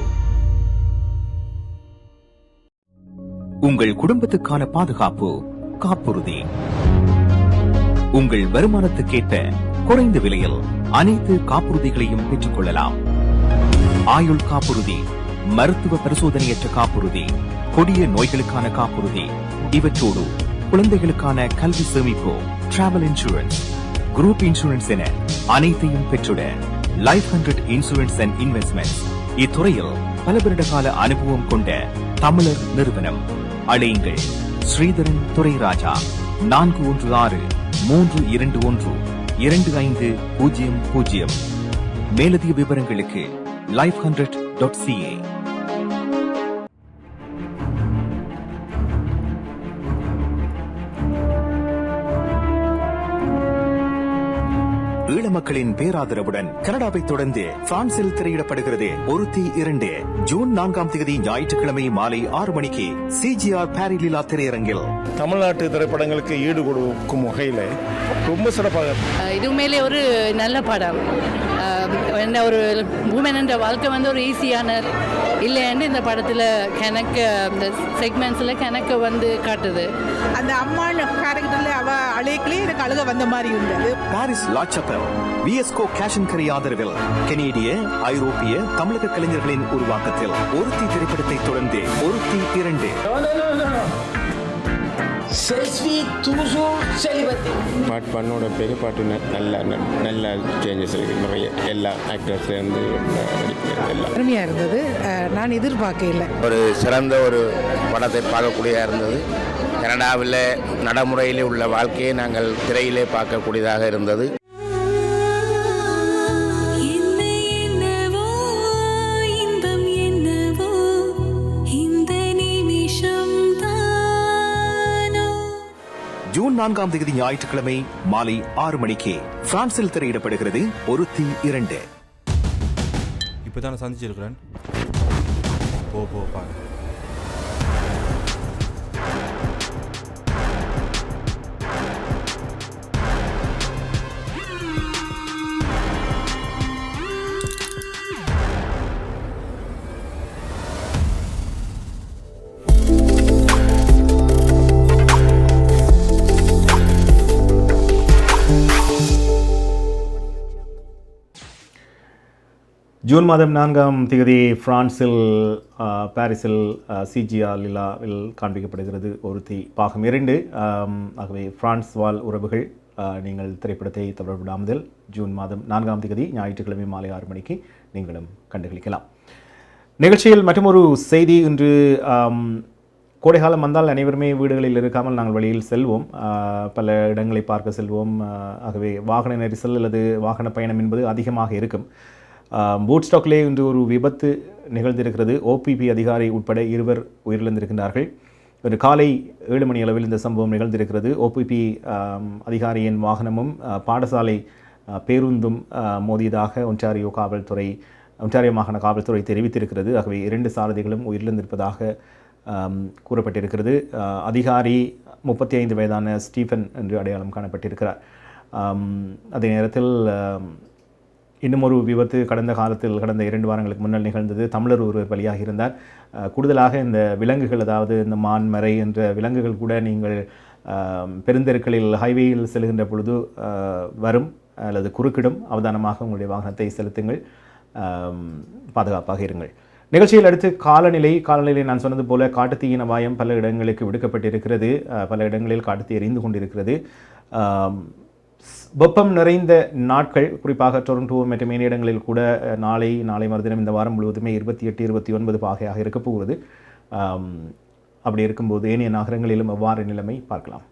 உங்கள் குடும்பத்துக்கான பாதுகாப்பு காப்புறுதி. உங்கள் வருமானத்துக்கேற்ற குறைந்த விலையில் அனைத்து காப்புறுதிகளையும் பெற்றுக் கொள்ளலாம். ஆயுள் காப்புறுதி, மருத்துவ பரிசோதனையற்ற காப்புறுதி, கொடிய நோய்களுக்கான காப்புறுதி, இவற்றோடு குழந்தைகளுக்கான கல்வி சேமிப்பு, டிராவல் இன்சூரன்ஸ், குரூப் இன்சூரன்ஸ் என அனைத்தையும் பெற்றுட லைஃப் 100 இன்சூரன்ஸ் அண்ட் இன்வெஸ்ட்மெண்ட். இத்துறையில் பல வருட கால அனுபவம் கொண்ட தமிழர் நிறுவனம். அழையுங்கள் ஸ்ரீதரன் துரைராஜா 416 321 2500. மேலதிக விவரங்களுக்கு life100.ca. ஈழ மக்களின் பேராதரவுடன் கனடாவை தொடர்ந்து பிரான்சில் திரையிடப்படுகிறது ஒருத்தி 2. ஜூன் 4ஆம் தேதி ஞாயிற்றுக்கிழமை மாலை 6 மணிக்கு சிஜிஆர் பாரிலீலா திரையரங்கில். தமிழ்நாட்டு திரைப்படங்களுக்கு ஈடு கொடுக்கும் வகையில் ரொம்ப சிறப்பாக இது மேலே ஒரு நல்ல படம். என்ன ஒரு உமன் என்ற வாழ்க்கை வந்து ஒரு ஈஸியான இல்லையாண்டு இந்த படத்தில் கணக்கு இந்த செக்மெண்ட்ஸில் கணக்கு வந்து காட்டுது. அந்த அம்மான் கேரக்டரில் அவ அழைக்கலே எனக்கு அழுக வந்த மாதிரி இருந்தது. பாரிஸ் லாச்சப்பல் விஎஸ்கோ கேஷ் அண்ட் கரி ஆதரவில் கனேடிய ஐரோப்பிய தமிழக கலைஞர்களின் உருவாக்கத்தில் ஒருத்தி திரைப்படத்தை தொடர்ந்து ஒருத்தி 2. பாட்டு பண்ணோட பெரிய பாட்டு நல்ல சேஞ்சஸ் இருக்கு. நிறைய எல்லா ஆக்டர்ஸ்லேருந்து எல்லாம் அருமையாக இருந்தது. நான் எதிர்பார்க்கல. ஒரு சிறந்த ஒரு படத்தை பார்க்கக்கூடியதாக இருந்தது. கனடாவில் நடைமுறையிலே உள்ள வாழ்க்கையை நாங்கள் திரையிலே பார்க்கக்கூடியதாக இருந்தது. ஜூன் 4ஆம் தேதி ஞாயிற்றுக்கிழமை மாலை 6 மணிக்கு பிரான்சில் திரையிடப்படுகிறது ஒருத்தி 2. இப்பதான் சந்திச்சிருக்கிறேன். போ பாருங்க. ஜூன் மாதம் 4ஆம் தேதி பிரான்சில் பாரிஸில் சிஜிஆர் லீலாவில் காண்பிக்கப்படுகிறது ஒருத்தி பாகம் 2. ஆகவே பிரான்ஸ் வாழ் உறவுகள் நீங்கள் திரைப்படத்தை தவறவிடாமல் ஜூன் மாதம் 4ஆம் தேதி ஞாயிற்றுக்கிழமை மாலை 6 மணிக்கு நீங்களும் கண்டுகளிக்கலாம். நிகழ்ச்சியில் மற்றொரு செய்தி. இன்று கோடைகாலம் வந்தால் அனைவருமே வீடுகளில் இருக்காமல் நாங்கள் வழியில் செல்வோம், பல இடங்களை பார்க்க செல்வோம். ஆகவே வாகன நெரிசல் அல்லது வாகன பயணம் என்பது அதிகமாக இருக்கும். பூட்ஸ்டாக்லே இன்று ஒரு விபத்து நிகழ்ந்திருக்கிறது. ஓபிபி அதிகாரி உட்பட 2 உயிரிழந்திருக்கின்றார்கள். இன்று காலை 7 மணி அளவில் இந்த சம்பவம் நிகழ்ந்திருக்கிறது. ஓபிபி அதிகாரியின் வாகனமும் பாடசாலை பேருந்தும் மோதியதாக ஒன்டாரியோ மாகாண காவல்துறை தெரிவித்திருக்கிறது. ஆகவே 2 சாரதிகளும் உயிரிழந்திருப்பதாக கூறப்பட்டிருக்கிறது. அதிகாரி 35 வயதான ஸ்டீஃபன் என்று அடையாளம் காணப்பட்டிருக்கிறார். அதே நேரத்தில் இன்னும் ஒரு விபத்து கடந்த 2 வாரங்களுக்கு முன்னால் நிகழ்ந்தது. தமிழர் ஒருவர் பலியாக இருந்தார். கூடுதலாக இந்த விலங்குகள், அதாவது இந்த மான், மறை என்ற விலங்குகள் கூட நீங்கள் பெருந்தெருக்களில் ஹைவேயில் செல்கின்ற பொழுது வரும் அல்லது குறுக்கிடும். அவதானமாக உங்களுடைய வாகனத்தை செலுத்துங்கள், பாதுகாப்பாக இருங்கள். நிகழ்ச்சியில் அடுத்து காலநிலை நான் சொன்னது போல காட்டுத்தீயின் அபாயம் பல இடங்களுக்கு விடுக்கப்பட்டிருக்கிறது. பல இடங்களில் காட்டுத்தீ எரிந்து கொண்டிருக்கிறது. வெப்பம் நிறைந்த நாட்கள், குறிப்பாக டொரண்டோ மற்றும் ஏனைய இடங்களில் கூட நாளை மறுதினம் இந்த வாரம் முழுவதுமே 28, 29 பாகையாக இருக்க போகிறது. அப்படி இருக்கும்போது ஏனைய நகரங்களிலும் எவ்வாறு நிலைமை பார்க்கலாம்.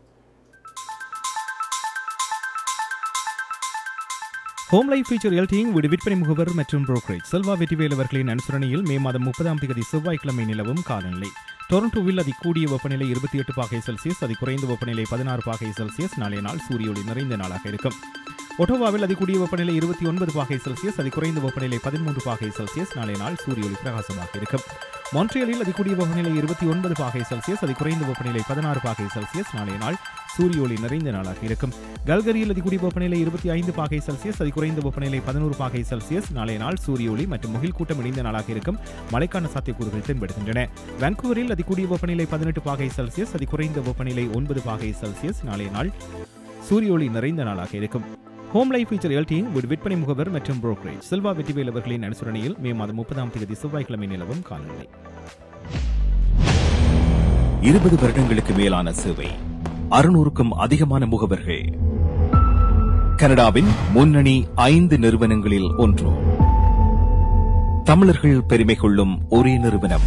ஹோம் லைஃப் ஃபியூச்சர் எல்டிங் வீடு விற்பனை முகவர் மற்றும் புரோக்கரேஜ் செல்வா வெற்றிவேல் அவர்களின் அனுசரணையில் மே மாதம் 30 செவ்வாய்க்கிழமை நிலவும் காலநிலை. டொரண்டோவில் அதிகூடிய வெப்பநிலை 28 பாகை செல்சியஸ், அதி குறைந்த வெப்பநிலை 16 பாகை செல்சியஸ். நாளைய நாள் சூரிய ஒளி நிறைந்த நாளாக இருக்கும். ஒட்டோவாவில் அதிகூடிய வெப்பநிலை 29 பாகை செல்சியஸ், அதி குறைந்த வெப்பநிலை 13 பாகை செல்சியஸ். நாளைய நாள் சூரிய ஒளி பிரகாசமாக இருக்கும். மான்ட்ரியலில் அதிகூடிய வெப்பநிலை 29 பாகை செல்சியஸ், அதி குறைந்த வெப்பநிலை 16 பாகை செல்சியஸ். நாளைய நாள் சூரிய ஒளி நிறைந்த நாளாக இருக்கும். கல்கரியில் அதிகூடிய வெப்பநிலை 25 பாகை செல்சியஸ், அதி குறைந்த வெப்பநிலை 11 பாகை செல்சியஸ். நாளைய நாள் சூரிய ஒளி மற்றும் முகில் கூட்டம் இணைந்த நாளாக இருக்கும். மழைக்கான சாத்தியக்கூறுகள் தென்படுகின்றன. வான்கூவரில் அதிகூடிய வெப்பநிலை 18 பாகை செல்சியஸ், அதி குறைந்த வெப்பநிலை 9 பாகை செல்சியஸ். நாளைய நாள் சூரிய ஒளி நிறைந்த நாளாக இருக்கும். ஹோம் லைஃப் ஃபியூச்சர் எல்டிங் வீடு விற்பனை முகவர் மற்றும் புரோக்கரேஜ் செல்வா வெற்றிவேல் அவர்களின் அனுசரணையில் மே மாதம் 30 செவ்வாய்க்கிழமை நிலவும் காலநிலை. 20 வருடங்களுக்கு மேலான சேவை, 600க்கும் அதிகமான முகவர்கள், கனடாவின் முன்னணி 5 நிறுவனங்களில் ஒன்று, தமிழர்கள் பெருமை கொள்ளும் ஒரே நிறுவனம்.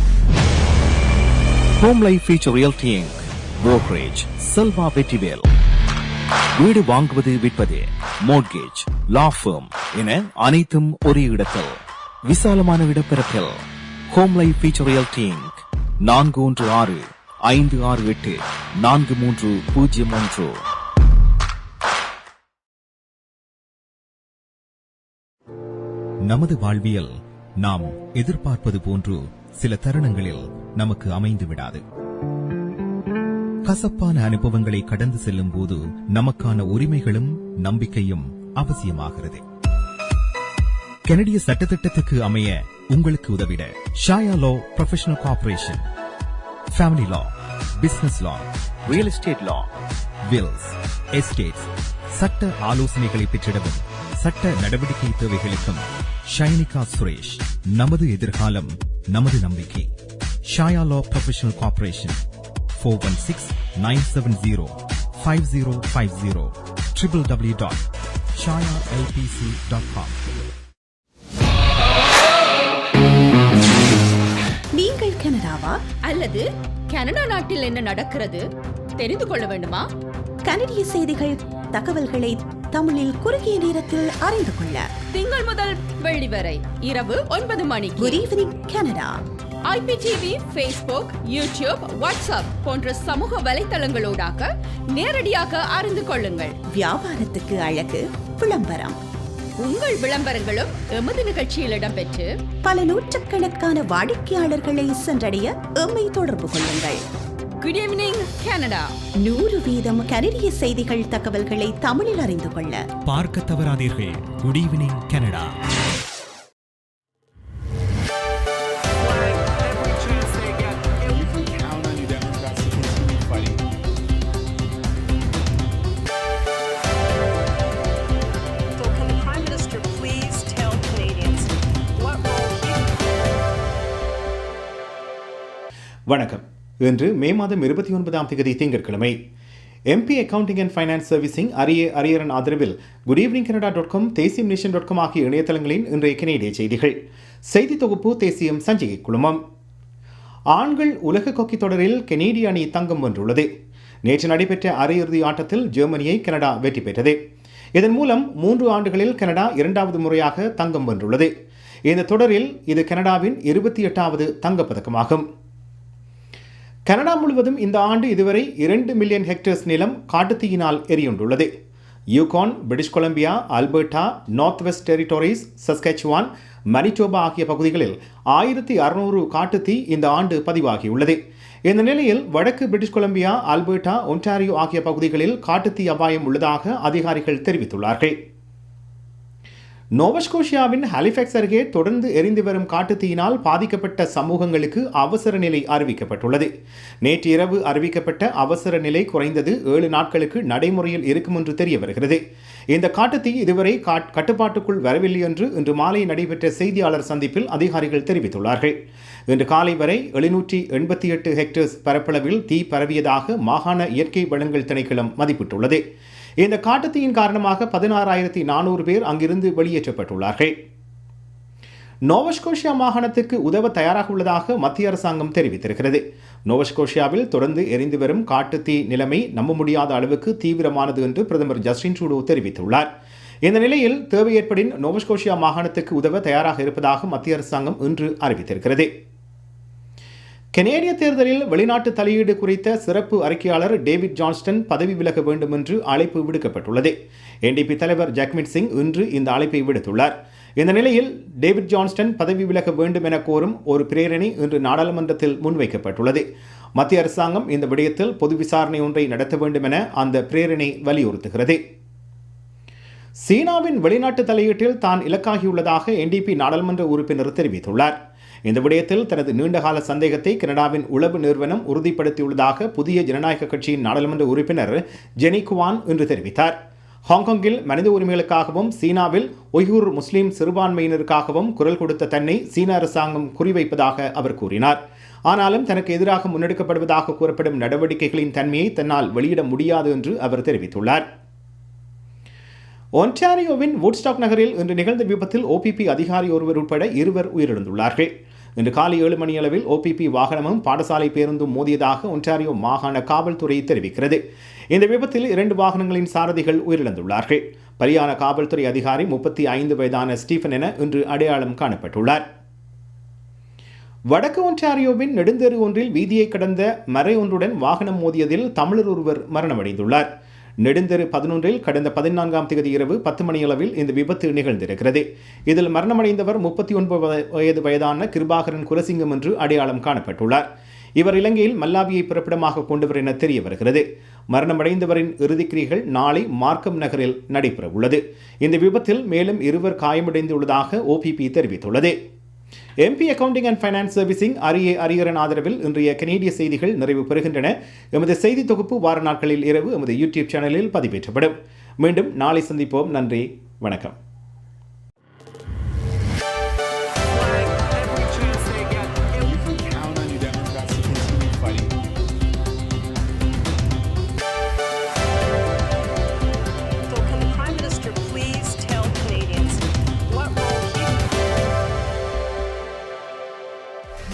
ஹோம் லைஃப் ஃபியூச்சர் எல்டிங் புரோக்கரேஜ் செல்வா வெற்றிவேல். வீடு வாங்குவது, விற்பது, மோட்கேஜ், லா ஃபர்ம் என அனைத்தும் ஒரே இடத்தில், விசாலமான இடப்பெறத்தில். ஹோம் லைஃப் ஃபியூச்சர் எல்டிங் 416-568-4301. நமது வாழ்வியல் நாம் எதிர்பார்ப்பது போன்று சில தருணங்களில் நமக்கு அமைந்து விடாது. கசப்பான அனுபவங்களை கடந்து செல்லும் போது நமக்கான உரிமைகளும் நம்பிக்கையும் அவசியமாகிறது. கனடிய சட்டத்திட்டத்துக்கு அமைய உங்களுக்கு உதவிட ஷாயா லா ப்ரொஃபஷனல் கார்ப்பரேஷன், ஃபேமிலி லா, பிசினஸ் லா, ரியல் எஸ்டேட் லா, வில்ஸ், எஸ்டேட்ஸ், சட்ட ஆலோசனைகளை பெற்றிடவும் சட்ட நடவடிக்கை தேவைகளுக்கும் ஷைனிகா சுரேஷ். நமது எதிர்காலம் நமது நம்பிக்கை. ஷாயா லா ப்ரொஃபஷனல் கார்ப்பரேஷன் 416-970-5050 www.shayalpc.com. நீங்கள் கனடாவா அல்லது கனடா நாட்டில் என்ன நடக்கிறது தெரிந்து கொள்ள வேண்டுமா? கனடிய செய்திகள், தகவல்களை தமிழில் குறுகிய நேரத்தில் அறிந்து கொள்ள திங்கள் முதல் வெள்ளி வரை இரவு 9 மணிக்கு good evening Canada IPTV, Facebook, YouTube, WhatsApp போன்ற சமூக வலைத்தளங்களோடாக நேரடியாக அறிந்து கொள்ளுங்கள். வியாபாரத்துக்கு அழகு விளம்பரம். உங்கள் விளம்பரங்களும் எமது நிகழ்ச்சியில் இடம்பெற்று பல நூற்றுக்கணக்கான வாடிக்கையாளர்களை சென்றடைய எம்மை தொடர்பு கொள்ளுங்கள். Good evening Canada. 100% கனடிய செய்திகள், தகவல்களை தமிழில் அறிந்து கொள்ள பார்க்க தவறாதீர்கள். Good evening Canada. வணக்கம். இன்று மே மாதம் 29 திங்கட்கிழமை. MP accounting and finance servicing Hariharan ஆதரவில் goodevningcanada.com, தேசியம்நேஷன்.com ஆகிய இணையதளங்களின் இன்றைய கனேடிய செய்திகள். செய்தி தொகுப்பு தேசியம் சஞ்சிகை குழுமம். ஆண்கள் உலக ஹாக்கி தொடரில் கனேடிய அணி தங்கம் வென்றுள்ளது. நேற்று நடைபெற்ற அரையிறுதி ஆட்டத்தில் ஜெர்மனியை கனடா வெற்றி பெற்றது. இதன் மூலம் 3 ஆண்டுகளில் கனடா 2வது முறையாக தங்கம் வென்றுள்ளது. இந்த தொடரில் இது கனடாவின் 28வது தங்கப்பதக்கமாகும். கனடா முழுவதும் இந்த ஆண்டு இதுவரை 2 மில்லியன் ஹெக்டேர்ஸ் நிலம் காட்டுத்தீயினால் எரியுண்டுள்ளது. Yukon, British Columbia, Alberta, North West Territories, Saskatchewan, Manitoba ஆகிய பகுதிகளில் 1600 காட்டுத்தீ இந்த ஆண்டு பதிவாகியுள்ளது. இந்த நிலையில் வடக்கு பிரிட்டிஷ் கொலம்பியா, ஆல்பர்டா, ஒன்டாரியோ ஆகிய பகுதிகளில் காட்டுத்தீ அபாயம் உள்ளதாக அதிகாரிகள் தெரிவித்துள்ளார்கள். நோவஸ்கோஷியாவின் ஹாலிஃபேக்ஸ் அருகே தொடர்ந்து எரிந்து வரும் காட்டுத்தீயினால் பாதிக்கப்பட்ட சமூகங்களுக்கு அவசர நிலை அறிவிக்கப்பட்டுள்ளது. நேற்று இரவு அறிவிக்கப்பட்ட அவசர நிலை குறைந்தது 7 நாட்களுக்கு நடைமுறையில் இருக்கும் என்று தெரிய வருகிறது. இந்த காட்டுத்தீ இதுவரை கட்டுப்பாட்டுக்குள் வரவில்லை என்று இன்று மாலை நடைபெற்ற செய்தியாளர் சந்திப்பில் அதிகாரிகள் தெரிவித்துள்ளார்கள். இன்று காலை வரை 788 ஹெக்டேர்ஸ் பரப்பளவில் தீ பரவியதாக மாகாண இயற்கை வளங்கள் திணைக்களம் மதிப்பிட்டுள்ளது. இந்த காட்டுத்தீயின் காரணமாக 16,400 பேர் அங்கிருந்து வெளியேற்றப்பட்டுள்ளார்கள். நோவஸ்கோஷியா மாகாணத்துக்கு உதவ தயாராக உள்ளதாக மத்திய அரசாங்கம் தெரிவித்திருக்கிறது. நோவஸ்கோஷியாவில் தொடர்ந்து எரிந்து வரும் காட்டுத்தீ நிலைமை நம்ப முடியாத அளவுக்கு தீவிரமானது என்று பிரதமர் ஜஸ்டின் ட்ரூடோ தெரிவித்துள்ளார். இந்த நிலையில் தேவை ஏற்படின் நோவஸ்கோஷியா மாகாணத்துக்கு உதவ தயாராக இருப்பதாக மத்திய அரசாங்கம் இன்று அறிவித்திருக்கிறது. கனேடிய தேர்தலில் வெளிநாட்டு தலையீடு குறித்த சிறப்பு அறிக்கையாளர் டேவிட் ஜான்ஸ்டன் பதவி விலக வேண்டும் என்று அழைப்பு விடுக்கப்பட்டுள்ளது. NDP தலைவர் ஜக்மீத் சிங் இன்று இந்த அழைப்பை விடுத்துள்ளார். இந்த நிலையில் டேவிட் ஜான்ஸ்டன் பதவி விலக வேண்டும் என கோரும் ஒரு பிரேரணை இன்று நாடாளுமன்றத்தில் முன்வைக்கப்பட்டுள்ளது. மத்திய அரசாங்கம் இந்த விடயத்தில் பொது விசாரணை ஒன்றை நடத்த வேண்டும் என அந்த பிரேரணை வலியுறுத்துகிறது. சீனாவின் வெளிநாட்டு தலையீட்டில் தான் இலக்காகியுள்ளதாக NDP நாடாளுமன்ற உறுப்பினர் தெரிவித்துள்ளார். இந்த விடயத்தில் தனது நீண்டகால சந்தேகத்தை கனடாவின் உளவு நிறுவனம் உறுதிப்படுத்தியுள்ளதாக புதிய ஜனநாயக கட்சியின் நாடாளுமன்ற உறுப்பினர் ஜெனி குவான் இன்று தெரிவித்தார். ஹாங்காங்கில் மனித உரிமைகளுக்காகவும் சீனாவில் உய்கூர் முஸ்லீம் சிறுபான்மையினருக்காகவும் குரல் கொடுத்த தன்னை சீன அரசாங்கம் குறிவைப்பதாக அவர் கூறினார். ஆனாலும் தனக்கு எதிராக முன்னெடுக்கப்படுவதாக கூறப்படும் நடவடிக்கைகளின் தன்மையை தன்னால் வெளியிட முடியாது என்று அவர் தெரிவித்துள்ளார். ஒன்டாரியோவின் வுட்ஸ்டாக் நகரில் இன்று நிகழ்ந்த விபத்தில் OPP அதிகாரி ஒருவர் உட்பட 2 உயிரிழந்துள்ளார்கள். இன்று காலை 7 மணியளவில் OPP வாகனமும் பாடசாலை பேருந்தும் மோதியதாக ஒன்டாரியோ மாகாண காவல்துறை தெரிவிக்கிறது. இந்த விபத்தில் 2 வாகனங்களின் சாரதிகள் உயிரிழந்துள்ளார்கள். பலியான காவல்துறை அதிகாரி 35 வயதான ஸ்டீஃபன் என இன்று அடையாளம் காணப்பட்டுள்ளார். வடக்கு ஒன்டாரியோவின் நெடுந்தெரு ஒன்றில் வீதியை கடந்த மரை ஒன்றுடன் வாகனம் மோதியதில் தமிழர் ஒருவர் மரணமடைந்துள்ளார். நெடுந்தெரு 11 கடந்த 14ஆம் தேதி இரவு 10 மணியளவில் இந்த விபத்து நிகழ்ந்திருக்கிறது. இதில் மரணமடைந்தவர் 39 வயதான கிருபாகரன் குலசிங்கம் என்று அடையாளம் காணப்பட்டுள்ளார். இவர் இலங்கையில் மல்லாவியை பிறப்பிடமாக கொண்டவர் என தெரிய வருகிறது. மரணமடைந்தவரின் இறுதிக்கிரிகள் நாளை மார்க்கம் நகரில் நடைபெற உள்ளது. இந்த விபத்தில் மேலும் 2 காயமடைந்துள்ளதாக OPP தெரிவித்துள்ளது. MP accounting and finance servicing Hariharan ஆதரவில் இன்றைய கனேடிய செய்திகள் நிறைவு பெறுகின்றன. எமது செய்தி தொகுப்பு வார நாட்களில் இரவு எமது யூடியூப் சேனலில் பதிவேற்றப்படும். மீண்டும் நாளை சந்திப்போம். நன்றி, வணக்கம்.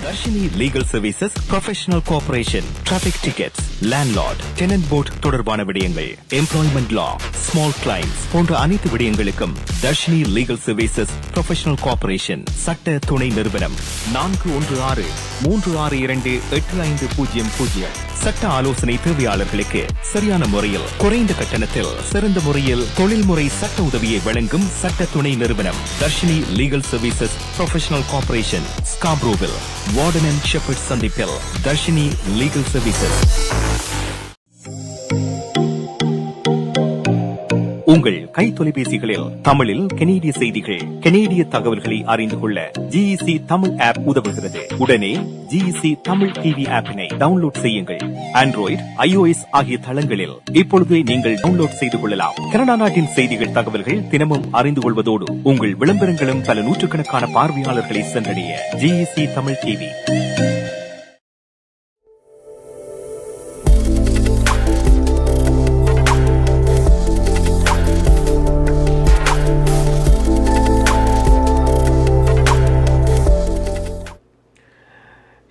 Darshini Legal Services Professional Cooperation, Traffic Tickets, Landlord, Tenant Board தொடர்பான விடயங்கள், Employment Law, Small Claims போன்ற அனைத்து விடயங்களுக்கும் Darshini Legal Services Professional Cooperation சட்ட துணை நிறுவனம் 4163628500. சட்ட ஆலோசனை தேவையாளர்களுக்கு சரியான முறையில் குறைந்த கட்டணத்தில் சிறந்த முறையில் தொழில்முறை சட்ட உதவியை வழங்கும் சட்ட துணை நிறுவனம் Dharshini legal services professional corporation, ஸ்காப்ரோவில், வார்டன் அண்ட் ஷெப்பர்ட் சந்திப்பில் தர்ஷினி லீகல் சர்வீசஸ். உங்கள் கை தொலைபேசிகளில் தமிழில் கனேடிய செய்திகள், கனேடிய தகவல்களை அறிந்து கொள்ள GEC தமிழ் ஆப் உதவுகிறது. உடனே GEC தமிழ் டிவி ஆப்பினை டவுன்லோட் செய்யுங்கள். ஆண்ட்ராய்டு, iOS ஆகிய தளங்களில் இப்பொழுதே நீங்கள் டவுன்லோட் செய்து கொள்ளலாம். கனடா நாட்டின் செய்திகள், தகவல்கள் தினமும் அறிந்து கொள்வதோடு உங்கள் விளம்பரங்களும் பல நூற்றுக்கணக்கான பார்வையாளர்களை சென்றடைய GEC தமிழ் டிவி.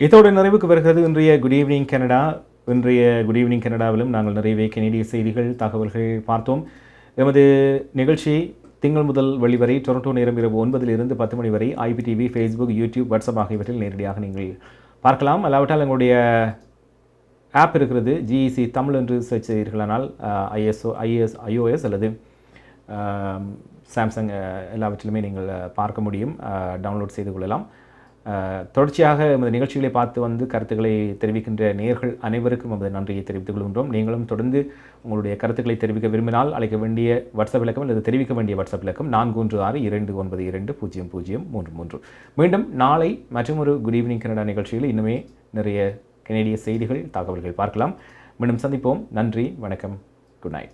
இதோடு நிறைவுக்கு வருகிறது இன்றைய குட் ஈவினிங் கனடா. இன்றைய குட் ஈவினிங் கனடாவிலும் நாங்கள் நிறையவே கனேடிய செய்திகள், தகவல்கள் பார்த்தோம். எமது நிகழ்ச்சி திங்கள் முதல் வெளிவரை டொரண்டோ நேரம் இரவு 9 10 மணி வரை IPTV, ஃபேஸ்புக், யூடியூப், வாட்ஸ்அப் ஆகியவற்றில் நேரடியாக நீங்கள் பார்க்கலாம். அல்லாவிட்டால் எங்களுடைய ஆப் இருக்கிறது, GEC தமிழ் என்று சர்ச் செய்தீர்களானால் iOS அல்லது சாம்சங் எல்லாவற்றிலுமே நீங்கள் பார்க்க முடியும், டவுன்லோட் செய்து கொள்ளலாம். தொடர்ச்சியாக எமது நிகழ்ச்சிகளை பார்த்து வந்து கருத்துக்களை தெரிவிக்கின்ற நேயர்கள் அனைவருக்கும் எமது நன்றியை தெரிவித்துக் கொள்கின்றோம். நீங்களும் தொடர்ந்து உங்களுடைய கருத்துக்களை தெரிவிக்க விரும்பினால் அழைக்க வேண்டிய வாட்ஸ்அப் இலக்கம் அல்லது தெரிவிக்க வேண்டிய வாட்ஸ்அப் இலக்கம் 4162920033. மீண்டும் நாளை மற்றொரு குட் ஈவினிங் கனடா நிகழ்ச்சியில் இன்னுமே நிறைய கனேடிய செய்திகள் தகவல்கள் பார்க்கலாம். மீண்டும் சந்திப்போம். நன்றி, வணக்கம், குட் நைட்.